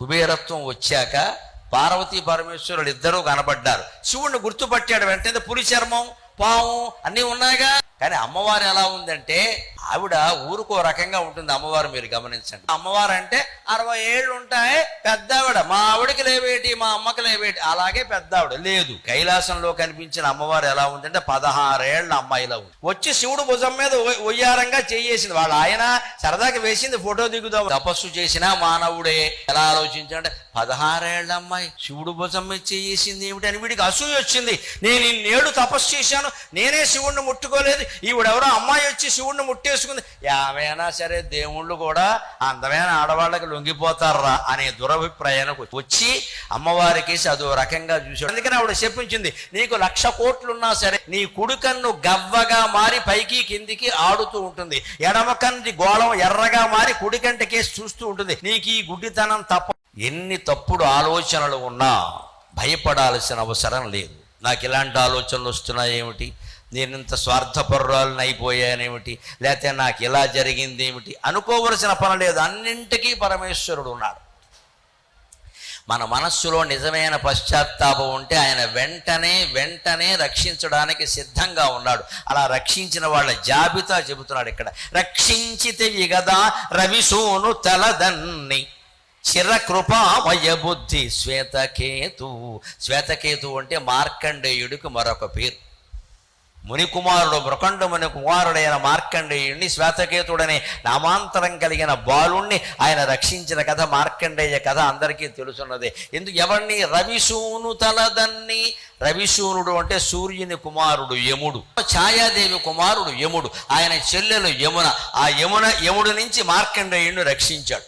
కుబేరత్వం వచ్చాక పార్వతీ పరమేశ్వరులు ఇద్దరూ కనబడ్డారు. శివుణ్ణి గుర్తుపట్టాడు. వెంటనే పులి చర్మం, పాము అన్నీ ఉన్నాయిగా. కానీ అమ్మవారు ఎలా ఉందంటే ఆవిడ ఊరుకో రకంగా ఉంటుంది. అమ్మవారు మీరు గమనించండి. అమ్మవారు అంటే 60 ఏళ్ళు ఉంటాయి, పెద్ద ఆవిడ. మా ఆవిడకి లేవేటి, మా అమ్మకి లేవేటి, అలాగే పెద్ద ఆవిడ లేదు. కైలాసంలో కనిపించిన అమ్మవారు ఎలా ఉందంటే 16 ఏళ్ల అమ్మాయిలా ఉంది. వచ్చి శివుడు భుజం మీద ఒయ్యారంగా చేయేసింది. వాళ్ళ ఆయన సరదాకి వేసింది ఫోటో దిగుదాం. తపస్సు చేసినా మానవుడే. ఎలా ఆలోచించాడంటే 16 ఏళ్ల అమ్మాయి శివుడు భుజం మీద చేయేసింది ఏమిటి అని వీడికి అసూయ వచ్చింది. నేను ఇన్నేళ్ళు తపస్సు చేశాను, నేనే శివుణ్ణి ముట్టుకోలేదు, ఈవిడెవరో అమ్మాయి వచ్చి శివుణ్ణి ముట్టేసుకుంది. ఏమైనా సరే దేవుళ్ళు కూడా అందమైన ఆడవాళ్ళకి లొంగిపోతారా అనే దురభిప్రాయానికి వచ్చి అమ్మవారికి అదో రకంగా చూశాడు. అందుకని ఆవిడ చెప్పించింది, నీకు 1,00,000 కోట్లున్నా సరే నీ కుడి కన్ను గవ్వగా మారి పైకి కిందికి ఆడుతూ ఉంటుంది, ఎడమ కన్ను గోళం ఎర్రగా మారి కుడి కంటికేసి చూస్తూ ఉంటుంది. నీకు ఈ గుడ్డితనం తప్ప. ఎన్ని తప్పుడు ఆలోచనలు ఉన్నా భయపడాల్సిన అవసరం లేదు. నాకు ఇలాంటి ఆలోచనలు వస్తున్నాయి ఏమిటి, నేను ఇంత స్వార్థపరురాలను అయిపోయానేమిటి, లేకపోతే నాకు ఇలా జరిగింది ఏమిటి అనుకోవలసిన పని లేదు. అన్నింటికీ పరమేశ్వరుడు ఉన్నాడు. మన మనస్సులో నిజమైన పశ్చాత్తాపం ఉంటే ఆయన వెంటనే రక్షించడానికి సిద్ధంగా ఉన్నాడు. అలా రక్షించిన వాళ్ళ జాబితా చెబుతున్నాడు ఇక్కడ. రక్షించితే విగదా రవిసూను తలదన్ని చిరకృపామయ బుద్ధి శ్వేతకేతు. శ్వేతకేతు అంటే మార్కండేయుడికి మరొక పేరు. మునికుమారుడు మృకండు ముని కుమారుడైన మార్కండేయుడిని శ్వేతకేతుడనే నామాంతరం కలిగిన బాలుణ్ణి ఆయన రక్షించిన కథ మార్కండేయ కథ అందరికీ తెలుసున్నదే. ఎవరిని? రవిసూను తలదన్ని. రవిసూనుడు అంటే సూర్యుని కుమారుడు యముడు, ఛాయాదేవి కుమారుడు యముడు, ఆయన చెల్లెలు యమున. ఆ యముడి నుంచి మార్కండేయుడిని రక్షించాడు.